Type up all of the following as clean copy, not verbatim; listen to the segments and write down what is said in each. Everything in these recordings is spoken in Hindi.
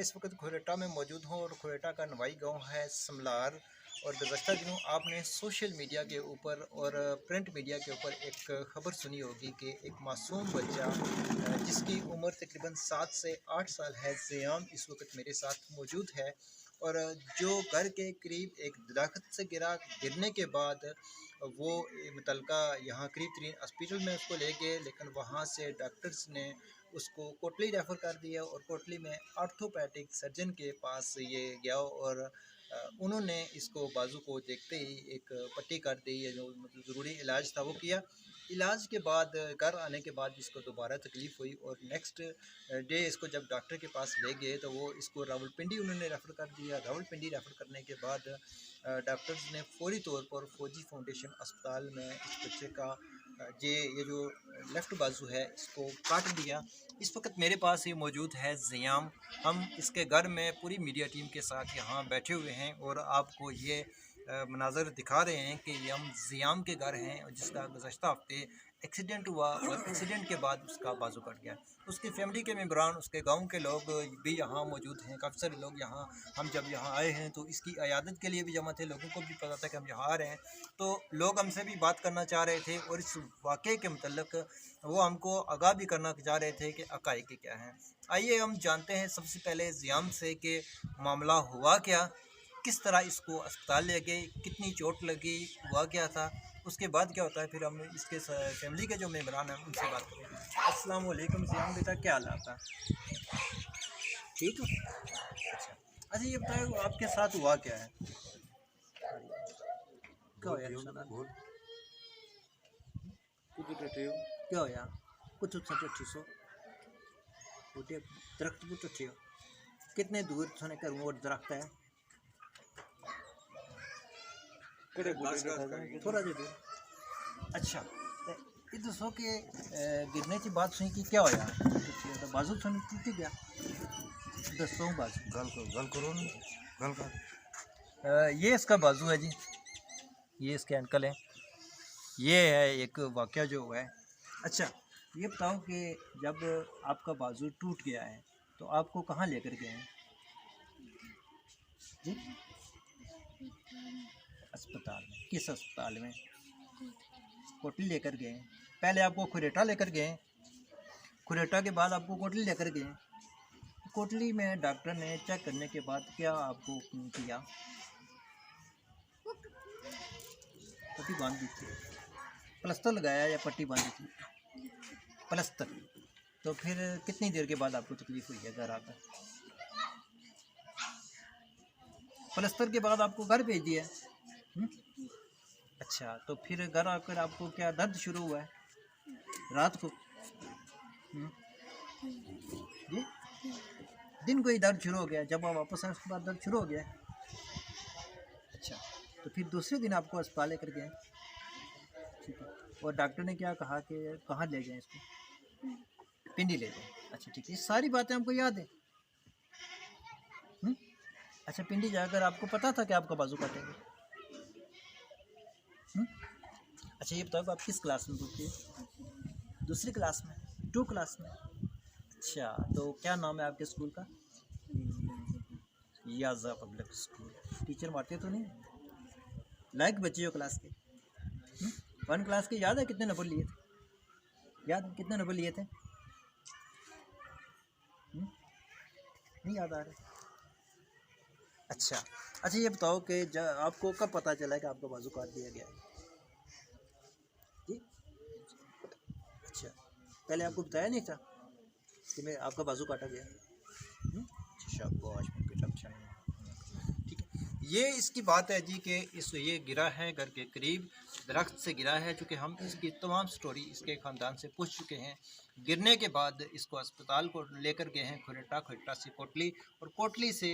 मैं इस वक्त खोरेटा में मौजूद हूँ और खोरेटा का नवाई गांव है समलार। और गुज़श्ता दिनों आपने सोशल मीडिया के ऊपर और प्रिंट मीडिया के ऊपर एक ख़बर सुनी होगी कि एक मासूम बच्चा जिसकी उम्र तकरीबन 7 से 8 साल है, ज़ियाम इस वक्त मेरे साथ मौजूद है। और जो घर के करीब एक दरख्त से गिरने के बाद वो मुतलका यहाँ करीब तरीन हॉस्पिटल में उसको ले गए, लेकिन वहाँ से डॉक्टर्स ने उसको कोटली रेफ़र कर दिया और कोटली में ऑर्थोपैडिक सर्जन के पास ये गया और उन्होंने इसको बाजू को देखते ही एक पट्टी कर दी है, जो मतलब ज़रूरी इलाज था वो किया। इलाज के बाद घर आने के बाद इसको दोबारा तकलीफ़ हुई और नेक्स्ट डे इसको जब डॉक्टर के पास ले गए तो वो इसको रावलपिंडी उन्होंने रेफ़र कर दिया। रावलपिंडी रेफ़र करने के बाद डॉक्टर्स ने फ़ौरी तौर पर फौजी फाउंडेशन अस्पताल में इस बच्चे का ये जो लेफ़्ट बाजू है इसको काट दिया। इस वक्त मेरे पास ये मौजूद है ज़ियाम। हम इसके घर में पूरी मीडिया टीम के साथ यहाँ बैठे हुए हैं और आपको ये मनाज़र दिखा रहे हैं कि ये हम ज़ियाम के घर हैं, जिसका गुज़श्ता हफ्ते एक्सीडेंट हुआ और एक्सीडेंट के बाद उसका बाजू कट गया। उसकी फैमिली के मेम्बरान, उसके गांव के लोग भी यहाँ मौजूद हैं। काफ़ी सारे लोग यहाँ, हम जब यहाँ आए हैं तो इसकी इयादत के लिए भी जमा थे। लोगों को भी पता था कि हम यहाँ आ रहे हैं, तो लोग हमसे भी बात करना चाह रहे थे और इस वाक़े के मतलब वो हमको आगाह भी करना चाह रहे थे कि हक़ाइक़ क्या हैं। आइए हम जानते हैं सबसे पहले ज़ियाम से कि मामला हुआ क्या, किस तरह इसको अस्पताल ले गए, कितनी चोट लगी, हुआ क्या था, उसके बाद क्या होता है। फिर हम इसके फैमिली के जो मेम्बरान हैं उनसे बात करेंगे। अस्सलाम वालेकुम ज़ियाम बेटा, क्या हाल है आपका? ठीक हो? अच्छा, ये बताओ आपके साथ हुआ क्या है? क्या होया? क्या होया? कुछ टट्टी सो बूटे दरख्त भी टट्टी हो। कितने दूर सोने कर वो दरख्त है? थोड़ा जी दूर। अच्छा, ये दसो कि गिरने की बात सुनी कि क्या होया? तो बाजू सुनी टूट गया। दसो बाजू गल करो ना, गल कर। ये इसका बाजू है जी, ये इसके एंकल है, ये है एक वाक़या जो हुआ है। अच्छा, ये बताओ कि जब आपका बाजू टूट गया है तो आपको कहाँ लेकर गए हैं जी? अस्पताल में। किस अस्पताल में? कोटली लेकर गए। पहले आपको खुरेटा लेकर गए, खुरेटा के बाद आपको कोटली लेकर गए। कोटली में डॉक्टर ने चेक करने के बाद क्या आपको किया? पट्टी बांध दी थी, प्लास्टर लगाया या पट्टी बांधी थी? प्लास्टर। तो फिर कितनी देर के बाद आपको तकलीफ़ हुई है घर आकर? प्लास्टर के बाद आपको घर भेज दिया? अच्छा, तो फिर घर आकर आपको क्या दर्द शुरू हुआ है रात को? जी, दिन को ही दर्द शुरू हो गया, जब आप वापस आए उसके बाद दर्द शुरू हो गया? अच्छा, तो फिर दूसरे दिन आपको अस्पताल लेकर गए, ठीक है। और डॉक्टर ने क्या कहा कि कहाँ ले जाएं इसको? पिंडी ले जाएं। अच्छा, ठीक है, ये सारी बातें हमको याद है। अच्छा, पिंडी जाकर आपको पता था कि आपका बाजू काटेंगे? अच्छा, ये बताओ आप किस क्लास में पढ़ती है? दूसरी क्लास में, 2 क्लास में। अच्छा, तो क्या नाम है आपके स्कूल का? याजा पब्लिक स्कूल। टीचर मारते तो नहीं? लाइक बच्चे हो क्लास के? 1 क्लास के याद है कितने नंबर लिए थे? याद है कितने नंबर लिए थे? नहीं याद आ रहा? अच्छा, ये बताओ कि आपको कब पता चला कि आपका बाजू काट दिया गया है जी? अच्छा, पहले आपको बताया नहीं था कि मैं आपका बाजू काटा गया? शाबाश बेटा, अच्छा है, ठीक है। ये इसकी बात है जी कि ये गिरा है घर के करीब, दरख्त से गिरा है। चूँकि हम इसकी तमाम स्टोरी इसके ख़ानदान से पूछ चुके हैं। गिरने के बाद इसको अस्पताल को लेकर गए हैं खुरेटा, खुरेटा से कोटली, और कोटली से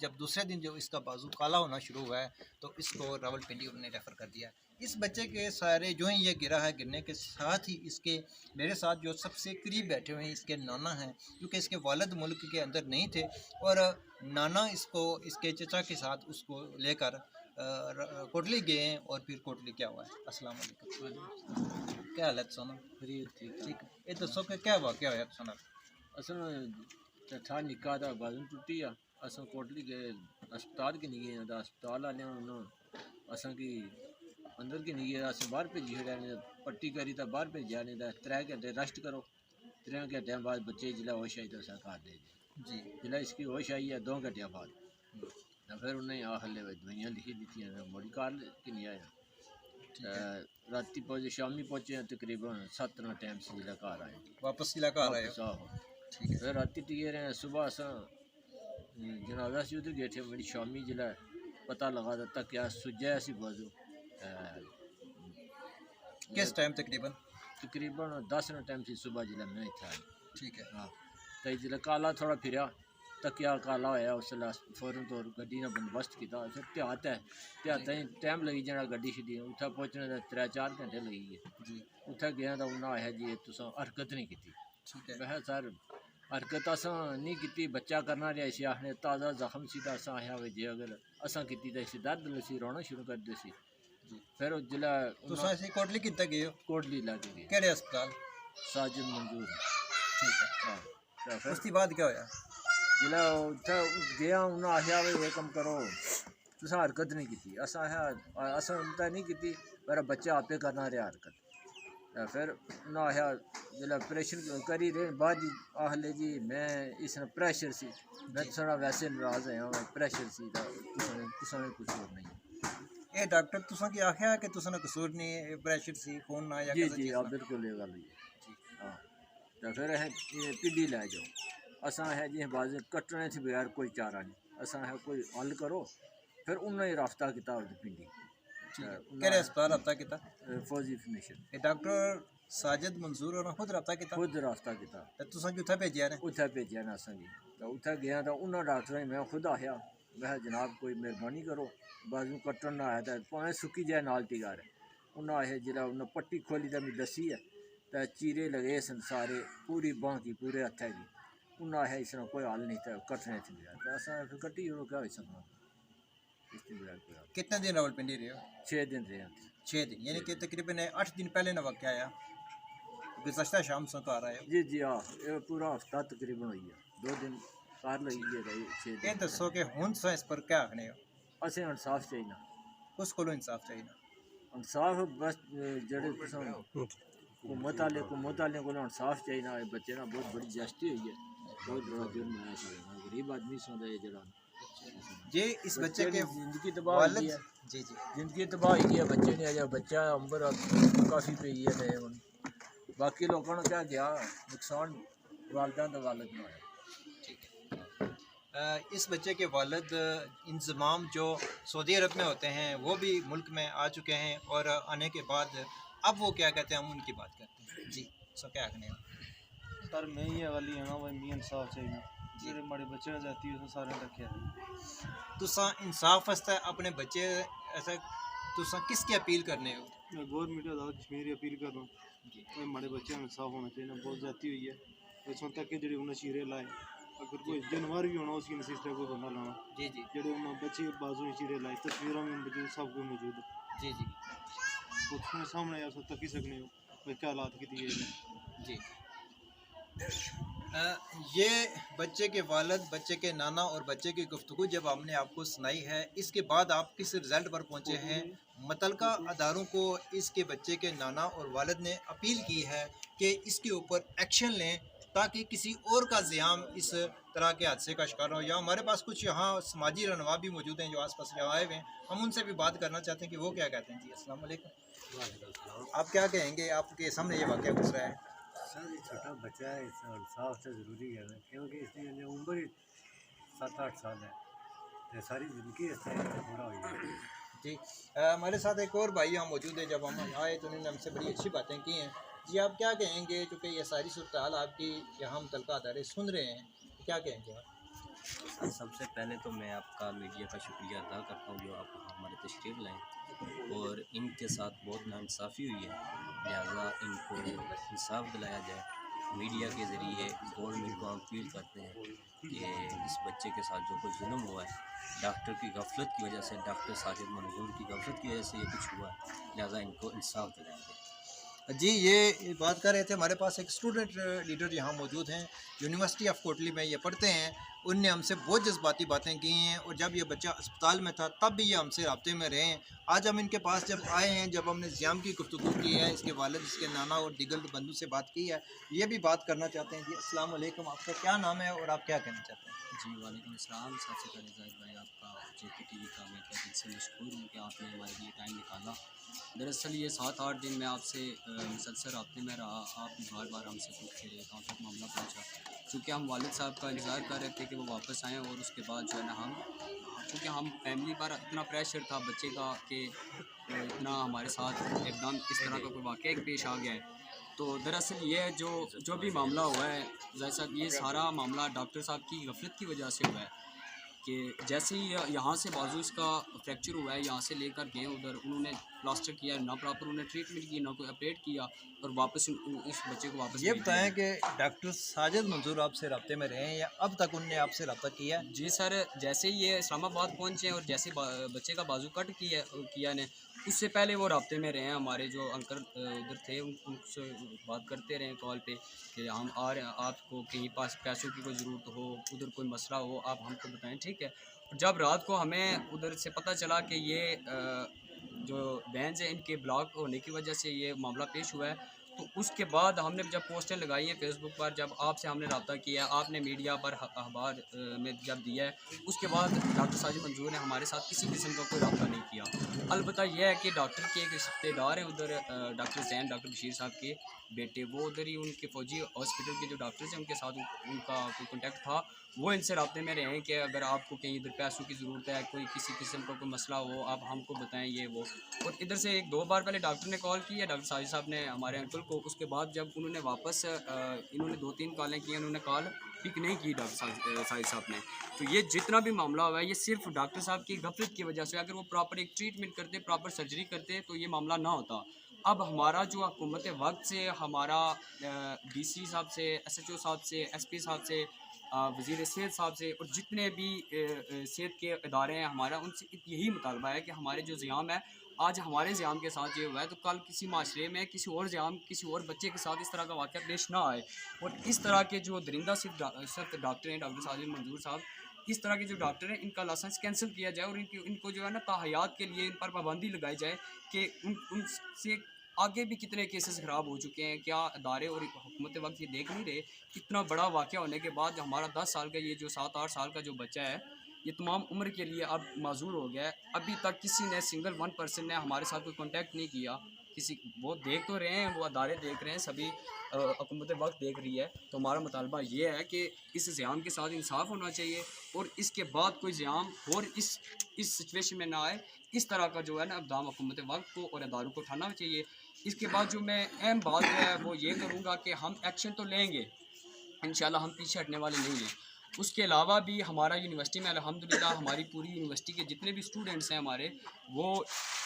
जब दूसरे दिन जो इसका बाजू काला होना शुरू हुआ है तो इसको रावलपिंडी उन्होंने रेफ़र कर दिया। इस बच्चे के सारे जो ही ये गिरा है, गिरने के साथ ही इसके मेरे साथ जो सबसे करीब बैठे हुए हैं इसके नाना हैं, क्योंकि इसके वालिद मुल्क के अंदर नहीं थे और नाना इसको इसके चचा के साथ उसको लेकर कोटली गए हैं। और फिर कोटली क्या हुआ है? अस्सलाम वालेकुम, क्या हालत सोना? ठीक, ये दसो कि क्या हुआ, क्या होया सोना? असल में ते था निक्का दा बाजू टुटी आ असां कोटली गए अस्पताल की नहीं गए अस्पताल वाले असां की अंदर की नहीं गए अस बाहर भेजी छड़िया ने पट्टी करी तो बाहर भेजा ने 3 घंटे रेस्ट करो 3 घंटे बाद बच्चे जिला होश आई तो अस घर दे जी जिला इसकी होश आई है 2 घंटे बाद तो फिर उन्हें हल्ले दवाइयाँ लिखी दी मोड़ी कार की नहीं आया राती पहुंचे शामी पहुंचे तकरीबन 7 टाइम से जिला घर आए वापस जिला घर आए हो? ठीक है। फिर राती टिके रहे सुबह अस जनाजा से उधर गए थे मेरी शामी जिला पता लगा था क्या सुजा सी बाजू किस टाइम तकरीबन? तकरीबन 10 टाइम से सुबह जिला मैं इतना आया ठीक है। हाँ तो जिला काला थोड़ा फिर तकिया काला होया उसले फौरन तौर गड्डी ने बंदोबस्त किया फिर ध्यात है ध्यात टाइम लगी जाना गड्डी छड्डी उत्थै पहुंचने का 3-4 घंटे लगी गए जी उत्थै गया तो उन्हें आया जी तुस हरकत नहीं की ठीक है। मैं सर हरकत अस नहीं की बच्चा करना रहा इसी आखने ताज़ा जख्म सी तो अस आया जे अगर असा की तो इसी दर्द लसी रोना शुरू कर दे सी फिर जिला कोटली कितने गए हो? कोटली लाके गए केड़े अस्पताल? साजिद मंजूर ठीक है। हाँ फिर उसके बाद क्या होया? जिला उत्थै गया उन्हें आखिया भाई ये कम करो तुसें हरकत नहीं की अस आखिया असें तो नहीं की मेरा बच्चा आपे करना रहा हरकत फिर उन्हें आखिया जिला ऑपरेशन करी रहे बाद आखले जी मैं इस प्रैशर सी मैं थोड़ा वैसे नाराज आया प्रैशर सी तुसा कुछ और नहीं ये डॉक्टर तुसा की आखिया कि तुसा कसूर नहीं प्रेशर सी खून ना या जी जी हाँ बिल्कुल ये गल हुई हाँ तो फिर पिड्डी लै जाओ असा है जी बाज कट्टने से बगैर कोई चारा नहीं असा है कोई हल करो फिर उन्हें रास्ता किया पिंडी केड़े अस्पताल रब्ता किया? फौजी फिनिशन डॉक्टर साजिद मंजूर और खुद रब्ता किया? खुद रास्ता किया तुसा की उत्थे भेजिया ने? उत्थे भेजिया ने असा जी तो उत्थे गया तो उन्होंने डॉक्टर मैं खुद आखिया मैं जनाब कोई मेहरबानी करो बाजू कट्टन ना आया तो भावें सुक्की जाए नाल टिगार उन्हें आए जिला उन्हें पट्टी खोली तो मैं दसी है तो चीरे लगे सन सारे पूरी बांह की पूरे हत्थे की उन्हें आया इसना कोई हल नहीं था कट्टने से बगैर तो अस फिर कट्टी ओड़ो क्या हो सकना इसके बगैर कोई हल। कितने दिन रावलपिंडी रहे हो? 6 दिन रहे 6 दिन यानी कि तकरीबन 8 दिन पहले ना वाक़या आया गुज़श्ता शाम से तो आ रहा है? जी जी हाँ ये पूरा हफ्ता तकरीबन हुई है 2 दिन कार लगी है रही 6 दिन। ये दसो कि हुण तुसां इस पर क्या आखने हो? असें इंसाफ चाहिए उस कोलों इंसाफ चाहिए? इंसाफ बस जेह्ड़े हुकूमत आह्ले को इंसाफ चाहिए बच्चे ना बहुत बड़ी ज्यादती हुई है बहुत बड़ा जुर्म है गरीब आदमी सौंदा है जरा ये इस बच्चे के जिंदगी तबाह वालिद हुई है जी जी जिंदगी तबाह हुई है बच्चे ने अजा बच्चा अंबर काफ़ी पई है ते हुण बाकी लोगों ने क्या गया नुकसान वालदा दा वालिद ना होया। इस बच्चे के वालिद इंजमाम जो सऊदी अरब में होते हैं वो भी मुल्क में आ चुके हैं और आने के बाद अब वो क्या कहते हैं हम उनकी बात करते हैं जी। सो क्या कहने हैं सर मैं ही वाली है ना भाई मी इंसाफ चाहिए जेह्ड़े माड़े बच्चे ने जाती है सारे रखे तुसा इंसाफ वास्ते अपने बच्चे ऐसा तुसा किसकी अपील करने हो? मैं गौरमेंट अदा कश्मीर अपील कर रहा हूँ भाई माड़े बच्चे में इंसाफ होना चाहिए बहुत ज्यादा हुई है इस तक कि जेह्ड़े उन्हें चीरे लाए अगर कोई जानवर भी होना उसकी नसीब से कोई बंदा लाना जी जी जेह्ड़े उन्हें बच्चे बाजू चीरे लाए तस्वीर में मौजूद सब कुछ मौजूद है जी जी तो तुम्हें सामने यार तक ही सकने हो भाई क्या हालात की दिए जी। ये बच्चे के वालिद बच्चे के नाना और बच्चे की गुफ्तगू जब हमने आपको सुनाई है इसके बाद आप किस रिज़ल्ट पर पहुंचे हैं? मुतलका अदारों को इसके बच्चे के नाना और वालिद ने अपील की है कि इसके ऊपर एक्शन लें ताकि किसी और का ज़ियाम इस तरह के हादसे का शिकार हो। या हमारे पास कुछ यहाँ समाजी रहनुमा भी मौजूद हैं जो आसपास यहाँ आए हुए हैं हम उनसे भी बात करना चाहते हैं कि वो क्या कहते हैं। जी अस्सलाम वालेकुम। आप क्या कहेंगे आपके सामने ये वाक़या गुजरा है? सर ये छोटा बच्चा है इसका इंसाफ तो ज़रूरी है क्योंकि इसकी उम्र ही 7-8 साल है तो सारी ज़िंदगी इससे पूरा हुई है। जी हमारे साथ एक और भाई यहाँ मौजूद है। जब हम आए तो उन्होंने हमसे बड़ी अच्छी बातें की हैं। जी आप क्या कहेंगे चूँकि ये सारी सूरत हाल आपकी यहाँ मुतलका अदारे सुन रहे हैं क्या कहेंगे आप? सबसे पहले तो मैं आपका मीडिया का शुक्रिया अदा करता हूँ जो आप हमारे तशरीफ़ लाएँ और इनके साथ बहुत नाइंसाफ़ी हुई है लिहाजा इनको इंसाफ दिलाया जाए। मीडिया के ज़रिए गवर्नमेंट को हम अपील करते हैं कि इस बच्चे के साथ जो कुछ जुल्म हुआ है डॉक्टर की गफलत की वजह से डॉक्टर साजिद मंजूर की गफलत की वजह से ये कुछ हुआ है लिहाजा इनको इंसाफ दिलाया जाए। जी, ये बात कर रहे थे, हमारे पास एक स्टूडेंट लीडर यहाँ मौजूद हैं, यूनिवर्सिटी ऑफ कोटली में ये पढ़ते हैं। उनने हमसे बहुत जज्बाती बातें की हैं और जब ये बच्चा अस्पताल में था तब भी ये हमसे राब्ते में रहे हैं। आज हम इनके पास जब आए हैं, जब हमने ज़ियाम की गुफ्तगू की है, इसके वालिद, इसके नाना और दीगर बंधु से बात की है, ये भी बात करना चाहते हैं। जी अस्सलाम वालेकुम, आपका क्या नाम है और आप क्या कहना चाहते हैं? जी वालेकुम अस्सलाम। सबसे पहले जाहिद भाई आपका JK TV का मैं दिल से मशहूर हूँ कि आपने हमारे लिए टाइम निकाला। दरअसल ये 7-8 दिन में आपसे मुसलसल रब्ते में रहा, आप भी बार बार हमसे पूछते रहे कहाँ तक मामला पहुँचा, क्योंकि हम वालिद साहब का इंतज़ार कर रहे थे कि वो वापस आएँ और उसके बाद जो है ना क्योंकि हम फैमिली पर इतना प्रेशर था बच्चे का कि इतना हमारे साथ एकदम इस तरह का कोई वाक़या पेश आ गया है। तो दरअसल ये जो भी मामला हुआ है ज़ाहिर साहब, ये सारा मामला डॉक्टर साहब की गफलत की वजह से हुआ है कि जैसे ही यहाँ से बाजू इसका फ्रैक्चर हुआ है, यहाँ से लेकर गए उधर, उन्होंने प्लास्टर किया ना, प्रॉपर उन्होंने ट्रीटमेंट की ना, कोई ऑपरेट किया और वापस इस बच्चे को वापस ये भेज बताएं दिया। कि डॉक्टर साजिद मंजूर आपसे राब्ते में रहे हैं या अब तक उनने आपसे रब्ता किया है? जी सर, जैसे ही ये इस्लामाबाद पहुँचे और जैसे बच्चे का बाजू कट किया ने, उससे पहले वो राब्ते में रहे हैं। हमारे जो अंकल उधर थे उनसे बात करते रहे कॉल पे कि हम आ रहे हैं, आपको कहीं पास पैसों की कोई ज़रूरत हो, उधर कोई मसला हो, आप हमको बताएं, ठीक है। और जब रात को हमें उधर से पता चला कि ये जो बैंस है इनके ब्लॉक होने की वजह से ये मामला पेश हुआ है, तो उसके बाद हमने जब पोस्टर लगाई हैं फेसबुक पर, जब आपसे हमने रब्ता किया, आपने मीडिया पर अखबार में जब दिया है, उसके बाद डॉक्टर साजिद मंजूर ने हमारे साथ किसी किस्म का कोई रब्ता नहीं किया। अलबत्ता यह है कि डॉक्टर के एक रिश्तेदार हैं उधर, डॉक्टर जैन, डॉक्टर बशीर साहब के बेटे, वो उधर ही उनके फौजी हॉस्पिटल के जो डॉक्टर्स हैं उनके साथ उनका कोई कॉन्टैक्ट था, वो इनसे रब्ते में रहे हैं कि अगर आपको कहीं इधर पैसों की ज़रूरत है, कोई किसी किस्म का कोई मसला हो, आप हमको बताएं, ये वो। और इधर से 1-2 बार पहले डॉक्टर ने कॉल की है, डॉक्टर साजिद साहब ने हमारे अंकल को। उसके बाद जब उन्होंने वापस इन्होंने 2-3 कॉलें की, उन्होंने कॉल पिक नहीं की डॉक्टर साजिद साहब ने। तो ये जितना भी मामला हुआ है ये सिर्फ डॉक्टर साहब की गफलत की वजह से। अगर वो प्रॉपर एक ट्रीटमेंट करते, प्रॉपर सर्जरी करते, तो ये मामला ना होता। अब हमारा जो हुकूमत वक्त से, हमारा DC साहब से, SHO साहब से, SP साहब से, वज़ीर सेहत साहब से और जितने भी सेहत के इदारे हैं हमारा, उनसे यही मुतालबा है कि हमारे जो ज़ियाम है, आज हमारे ज़ियाम के साथ ये हुआ है, तो कल किसी माशरे में किसी और ज़ियाम, किसी और बच्चे के साथ इस तरह का वाक़या पेश ना आए। और इस तरह के जो दरिंदा सिर्फ डॉक्टर हैं, डॉक्टर साजिद मंजूर साहब, इस तरह के जो डॉक्टर हैं, इनका लाइसेंस कैंसिल किया जाए और इनको जो है ना ताहयात के लिए इन पर पाबंदी लगाई जाए कि उनसे आगे भी कितने केसेस ख़राब हो चुके हैं। क्या अदारे और हुकूमत वक्त ये देख नहीं रहे, कितना बड़ा वाक़या होने के बाद हमारा 10 साल का ये जो 7-8 साल का जो बच्चा है, ये तमाम उम्र के लिए अब माजूर हो गया है। अभी तक किसी ने, सिंगल 1 पर्सन ने हमारे साथ कोई कॉन्टैक्ट नहीं किया। किसी वो देख तो रहे हैं, वो अदारे देख रहे हैं, सभी हुकूमत वक्त देख रही है। तो हमारा मुतालबा ये है कि इस ज़ियाम के साथ इंसाफ होना चाहिए और इसके बाद कोई ज़ियाम और इस सिचुएशन में ना आए। इस तरह का जो है ना इक़दाम हुकूमत वक्त को और अदारों को उठाना चाहिए। इसके बाद जो मैं अहम बात है वो ये करूँगा कि हम एक्शन तो लेंगे, इंशाल्लाह हम पीछे हटने वाले नहीं हैं। उसके अलावा भी हमारा यूनिवर्सिटी में अल्हम्दुलिल्लाह हमारी पूरी यूनिवर्सिटी के जितने भी स्टूडेंट्स हैं हमारे, वो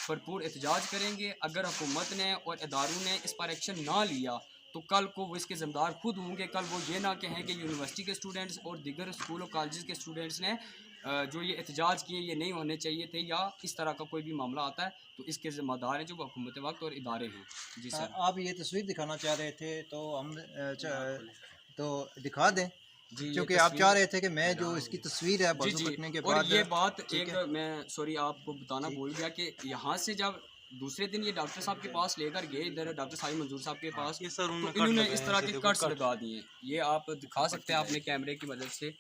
भरपूर एहतजाज करेंगे। अगर हुकूमत ने और इदारों ने इस पर एक्शन ना लिया तो कल को वो इसके ज़िम्मेदार खुद होंगे। कल वो ये ना कहें कि यूनिवर्सिटी के स्टूडेंट्स और दीगर स्कूल और कॉलेज के स्टूडेंट्स ने जो ये एहतजाज किए ये नहीं होने चाहिए थे, या इस तरह का कोई भी मामला आता है तो इसके ज़िम्मेदार हैं जो हुकूमत वक्त और इदारे हैं। जी सर। आप ये तस्वीर दिखाना चाह रहे थे तो हम तो दिखा दें, जी, क्योंकि आप चाह रहे थे कि मैं जो इसकी तस्वीर है जी बाजू जी। कटने के और बाद, ये बात ठीक एक है? मैं सॉरी आपको बताना भूल गया कि यहाँ से जब दूसरे दिन ये डॉक्टर साहब के पास लेकर गए, इधर डॉक्टर साजिद मंजूर साहब के पास, ये सर तो उन्होंने इन्होंने कट इस लगाए तरह हैं, के देखो कट्स कट। लगा दिए। ये आप दिखा सकते हैं अपने कैमरे की मदद से।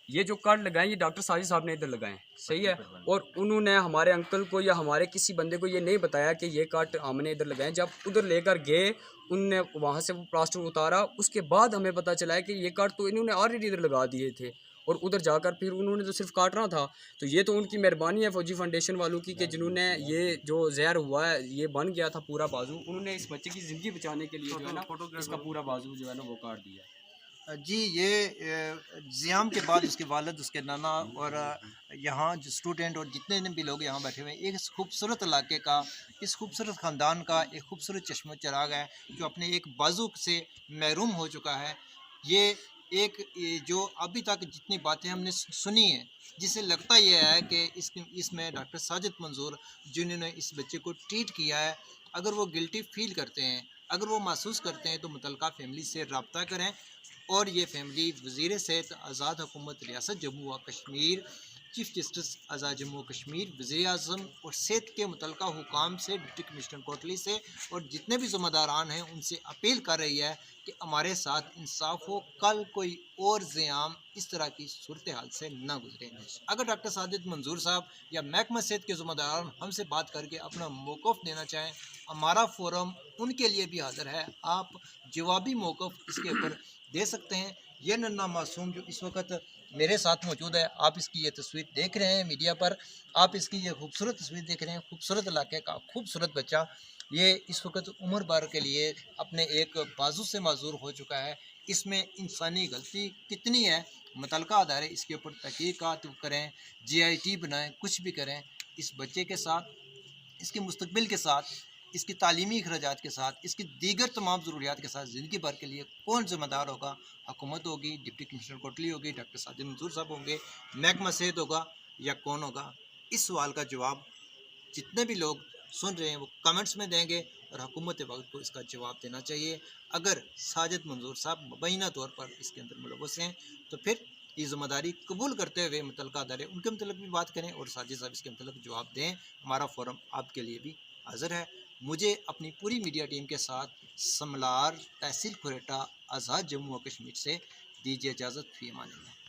ये जो कट लगाए ये डॉक्टर साजिद साहब ने इधर लगाए, सही है। और उन्होंने हमारे अंकल को या हमारे किसी बंदे को ये नहीं बताया कि ये कट हमने इधर लगाए। जब उधर लेकर गए, उनने वहाँ से वो प्लास्टर उतारा, उसके बाद हमें पता चला है कि ये कट तो इन्होंने ऑलरेडी इधर लगा दिए थे और उधर जाकर फिर उन्होंने तो सिर्फ काटना था। तो ये तो उनकी मेहरबानी है फौजी फाउंडेशन वालों की कि जिन्होंने ये जो जहर हुआ है, ये बन गया था पूरा बाजू, उन्होंने इस बच्चे की ज़िंदगी बचाने के लिए जो है ना इसका पूरा बाजू जो है ना वो काट दिया। जी, ये ज़ियाम के बाद उसके वालिद, उसके नाना और यहाँ जो स्टूडेंट और जितने भी लोग यहाँ बैठे हुए हैं, एक इस खूबसूरत इलाके का, इस खूबसूरत ख़ानदान का एक खूबसूरत चश्मा चिराग है जो अपने एक बाजू से महरूम हो चुका है। ये जो अभी तक जितनी बातें हमने सुनी हैं, जिससे लगता यह है कि इसमें डॉक्टर साजिद मंजूर जिन्होंने इस बच्चे को ट्रीट किया है, अगर वो गिल्टी फील करते हैं, अगर वो महसूस करते हैं तो मुतलका फैमिली से रब्ता करें और ये फैमिली वज़ीर सेहत आज़ाद हुकूमत रियासत जम्मू व कश्मीर, चीफ जस्टिस आज़ाद जम्मू व कश्मीर, वज़ीर आज़म और सेहत के मुतलका हुकाम से, डिप्टी कमिश्नर कोटली से और जितने भी ज़िम्मेदारान हैं उनसे अपील कर रही है कि हमारे साथ इंसाफ हो, कल कोई और ज़ियाम इस तरह की सूरत हाल से ना गुजरे। अगर डॉक्टर साजिद मंजूर साहब या महकमा सेहत के ज़िम्मेदारान हमसे बात करके अपना मौक़िफ़ देना चाहें, हमारा फोरम उनके लिए भी हाज़िर है। आप जवाबी मौक़िफ़ इसके ऊपर दे सकते हैं। यह नन्हा मासूम जो इस वक्त मेरे साथ मौजूद है, आप इसकी ये तस्वीर देख रहे हैं मीडिया पर, आप इसकी ये खूबसूरत तस्वीर देख रहे हैं, खूबसूरत इलाके का खूबसूरत बच्चा, ये इस वक्त उम्र भर के लिए अपने एक बाजू से माजूर हो चुका है। इसमें इंसानी गलती कितनी है, मुतलका अदारे इसके ऊपर तहकीकात करें, GIT बनाएं, कुछ भी करें। इस बच्चे के साथ, इसके मुस्तकबिल के साथ, इसकी तालीमी अखराजात के साथ, इसकी दीगर तमाम ज़रूरियात के साथ ज़िंदगी भर के लिए कौन ज़िम्मेदार होगा? हुकूमत होगी, डिप्टी कमिश्नर कोटली होगी, डॉक्टर साजिद मंजूर साहब होंगे, महकमा सेहत होगा या कौन होगा? इस सवाल का जवाब जितने भी लोग सुन रहे हैं वो कमेंट्स में देंगे और हुकूमत वक्त को इसका जवाब देना चाहिए। अगर साजिद मंजूर साहब मुबैना तौर पर इसके अंदर मुलव्वस हैं तो फिर ये ज़िम्मेदारी कबूल करते हुए मुतलका अदारे उनके मतलब भी बात करें और साजिद साहब इसके मतलब जवाब दें। हमारा फोरम आपके लिए भी हाज़िर है। मुझे अपनी पूरी मीडिया टीम के साथ समलार, तहसील खुरेटा, आज़ाद जम्मू व कश्मीर से दीजिए इजाज़त। फ़ी अमान अल्लाह।